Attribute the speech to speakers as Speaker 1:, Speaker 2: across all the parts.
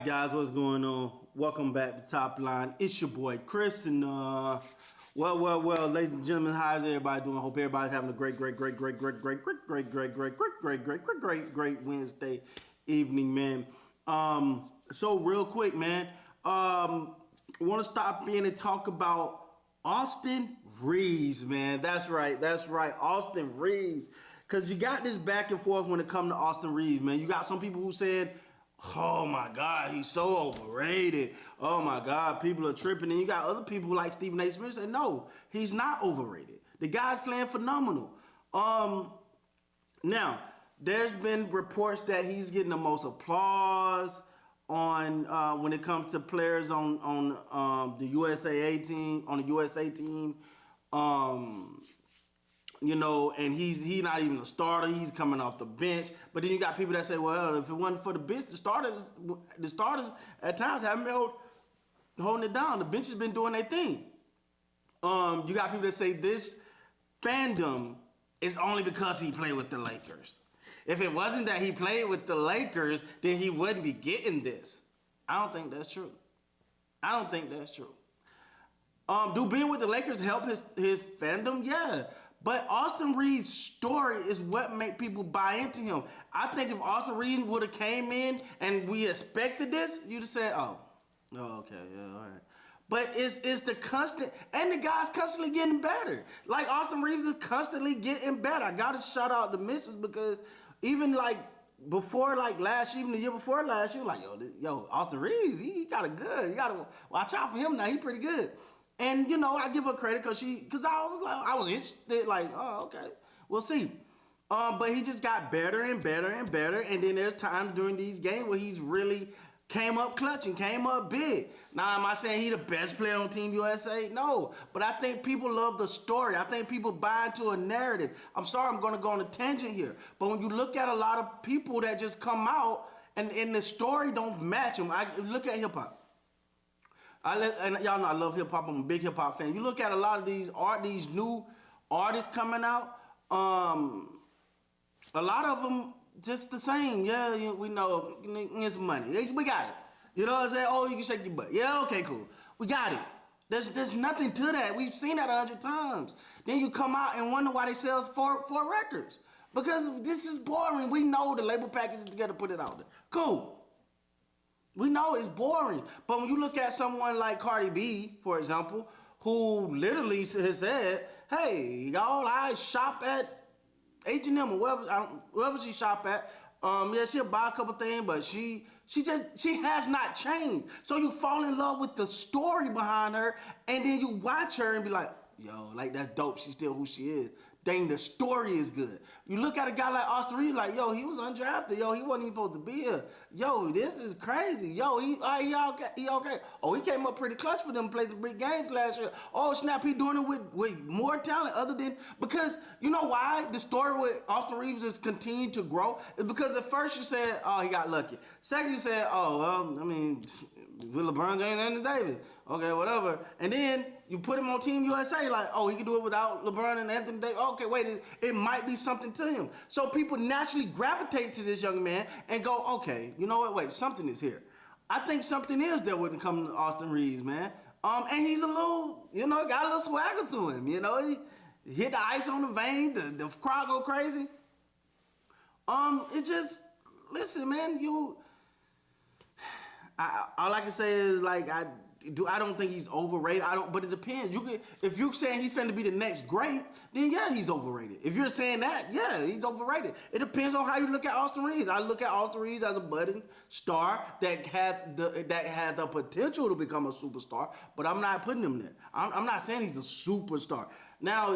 Speaker 1: Guys, what's going on? Welcome back to Top Line. It's your boy Chris, and ladies and gentlemen, how's everybody doing? Hope everybody's having a great Wednesday evening, man. So real quick, man, want to stop in and talk about Austin Reaves, man. That's right, Austin Reaves. Cause you got this back and forth when it comes to Austin Reaves, man. You got some people who said, oh my God, he's so overrated. Oh my God, people are tripping. And you got other people like Stephen A. Smith say, no, he's not overrated. The guy's playing phenomenal. Now, there's been reports that he's getting the most applause on when it comes to players on the USA team, you know, and he's not even a starter. He's coming off the bench. But then you got people that say, well, if it wasn't for the bench, the starters at times haven't been holding it down. The bench has been doing their thing. You got people that say this fandom is only because he played with the Lakers. If it wasn't that he played with the Lakers, then he wouldn't be getting this. I don't think that's true. Do being with the Lakers help his fandom? Yeah. But Austin Reaves' story is what make people buy into him. I think if Austin Reaves would have came in and we expected this, you'd have said, oh, okay, yeah, all right. But it's the constant, and the guy's constantly getting better. Like Austin Reaves is constantly getting better. I gotta shout out the missus because even like before, like even the year before last, year, like yo, Austin Reaves, he got it good. You gotta watch out for him now. He pretty good. And you know, I give her credit because I was interested, like, oh, okay, we'll see. But he just got better and better and better. And then there's times during these games where he's really came up clutch and came up big. Now, am I saying he the best player on Team USA? No. But I think people love the story. I think people buy into a narrative. I'm sorry, I'm going to go on a tangent here. But when you look at a lot of people that just come out and the story don't match them, I look at hip hop. And y'all know I love hip hop. I'm a big hip hop fan. You look at a lot of these new artists coming out. A lot of them just the same. Yeah, we know it's money. We got it. You know what I'm saying? Oh, you can shake your butt. Yeah, okay, cool. We got it. There's nothing to that. We've seen that 100 times. Then you come out and wonder why they sell four records. Because this is boring. We know the label packages together put it out there. Cool. We know it's boring. But when you look at someone like Cardi B, for example, who literally has said, hey, y'all, I shop at H&M or wherever she shop at. Yeah, she'll buy a couple things, but she has not changed. So you fall in love with the story behind her, and then you watch her and be like, yo, like that's dope. She's still who she is. Dang, the story is good. You look at a guy like Austin Reaves, like, yo, he was undrafted. Yo, he wasn't even supposed to be here. Yo, this is crazy. Yo, he okay. He okay. Oh, he came up pretty clutch for them, played some big games last year. Oh, snap, he doing it with more talent other than, because you know why the story with Austin Reaves is continuing to grow? It's because at first you said, oh, he got lucky. Second, you said, oh, well, I mean, with LeBron James and Anthony Davis. Okay, whatever. And then you put him on Team USA, like, oh, he can do it without LeBron and Anthony Davis. Okay, wait, it might be something to him. So people naturally gravitate to this young man and go, okay, you know what? Wait, something is here. I think something is there when it comes to Austin Reaves, man. And he's a little, you know, got a little swagger to him. You know, he hit the ice on the vein, the crowd go crazy. It just, listen, man, all I can say is, like, I don't think he's overrated. But it depends. If you're saying he's finna be the next great, then yeah, he's overrated. If you're saying that, yeah, he's overrated. It depends on how you look at Austin Reaves. I look at Austin Reaves as a budding star that had the potential to become a superstar, but I'm not putting him there. I'm not saying he's a superstar. Now,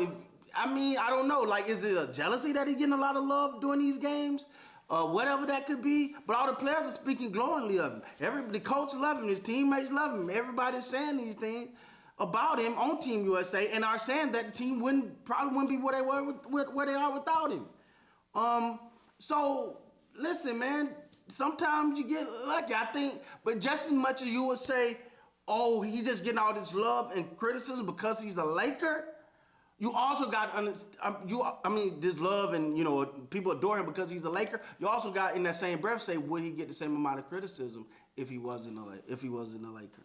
Speaker 1: I don't know. Like, is it a jealousy that he's getting a lot of love during these games? Whatever that could be, but all the players are speaking glowingly of him. The coach love him, his teammates love him. Everybody's saying these things about him on Team USA, and are saying that the team probably wouldn't be where they were where they are without him. So listen, man. Sometimes you get lucky, I think, but just as much as you would say, oh, he's just getting all this love and criticism because he's a Laker. You also got this love, and you know people adore him because he's a Laker. You also got in that same breath say, would he get the same amount of criticism if he wasn't a Laker?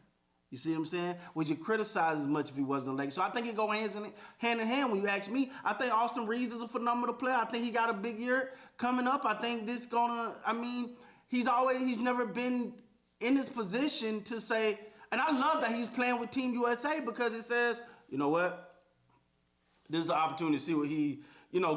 Speaker 1: You see what I'm saying? Would you criticize as much if he wasn't a Laker? So I think it go hand in hand when you ask me. I think Austin Reaves is a phenomenal player. I think he got a big year coming up. I think he's never been in this position to say, and I love that he's playing with Team USA because it says, you know what? This is an opportunity to see what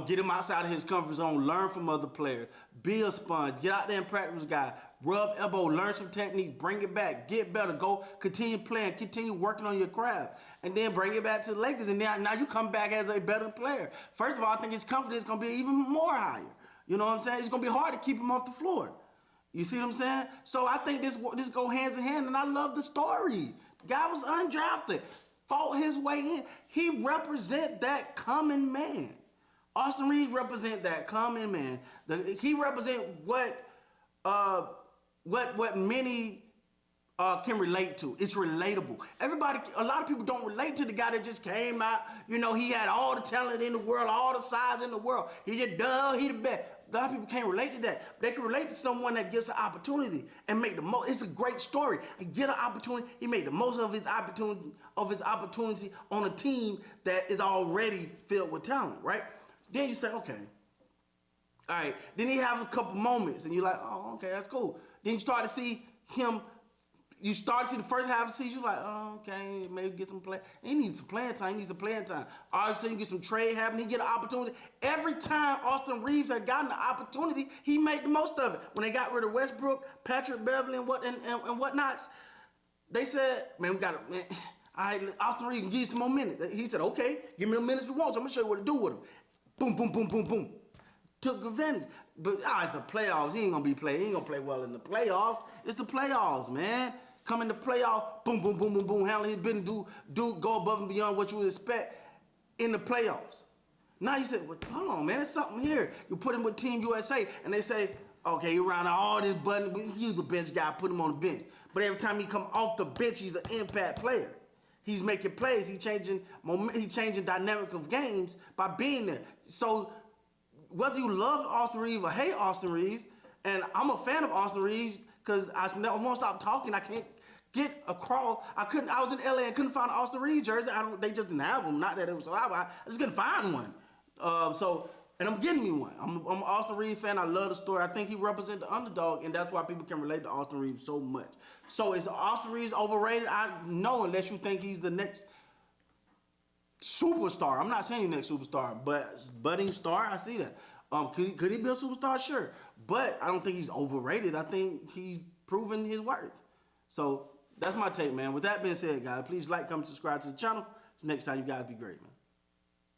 Speaker 1: get him outside of his comfort zone, learn from other players, be a sponge, get out there and practice with guys, rub elbow, learn some techniques, bring it back, get better, go continue playing, continue working on your craft, and then bring it back to the Lakers. And now you come back as a better player. First of all, I think his confidence is going to be even more higher. You know what I'm saying? It's going to be hard to keep him off the floor. You see what I'm saying? So I think this go hands in hand, and I love the story. The guy was undrafted, fought his way in. He represent that common man. Austin Reaves represent that common man. He represent what many can relate to. It's relatable. A lot of people don't relate to the guy that just came out. He had all the talent in the world, all the size in the world. He just he the best. A lot of people can't relate to that. They can relate to someone that gets an opportunity and make the most. It's a great story. He get an opportunity. He made the most of his opportunity on a team that is already filled with talent, right? Then you say, okay, all right. Then he have a couple moments, and you're like, oh, okay, that's cool. Then you start to see him. You start to see the first half of the season, you're like, oh, okay, maybe get some play. He needs some playing time. All of a sudden, you get some trade happening. He get an opportunity. Every time Austin Reaves had gotten an opportunity, he made the most of it. When they got rid of Westbrook, Patrick Beverly, and whatnots, they said, man, all right, Austin Reaves can give you some more minutes. He said, okay, give me the minutes we want. So I'm going to show you what to do with them. Boom, boom, boom, boom, boom. Took advantage. But it's the playoffs. He ain't going to play well in the playoffs. It's the playoffs, man. Come in the playoffs, boom, boom, boom, boom, boom. Handle his business, do go above and beyond what you would expect in the playoffs. Now you say, well, hold on, man, there's something here. You put him with Team USA, and they say, okay, he around all this button. He's the bench guy. Put him on the bench. But every time he come off the bench, he's an impact player. He's making plays. He's changing dynamic of games by being there. So whether you love Austin Reaves or hate Austin Reaves, and I'm a fan of Austin Reaves because I won't stop talking. I can't get across. I was in LA and couldn't find an Austin Reaves jersey. They just didn't have them. Not that it was so I just couldn't find one. And I'm getting me one. I'm an Austin Reaves fan. I love the story. I think he represents the underdog, and that's why people can relate to Austin Reaves so much. So is Austin Reaves overrated? I know, unless you think he's the next superstar. I'm not saying he's the next superstar, but budding star, I see that. Could he be a superstar? Sure. But I don't think he's overrated. I think he's proven his worth. So that's my take, man. With that being said, guys, please like, comment, subscribe to the channel. Till next time, you guys be great, man.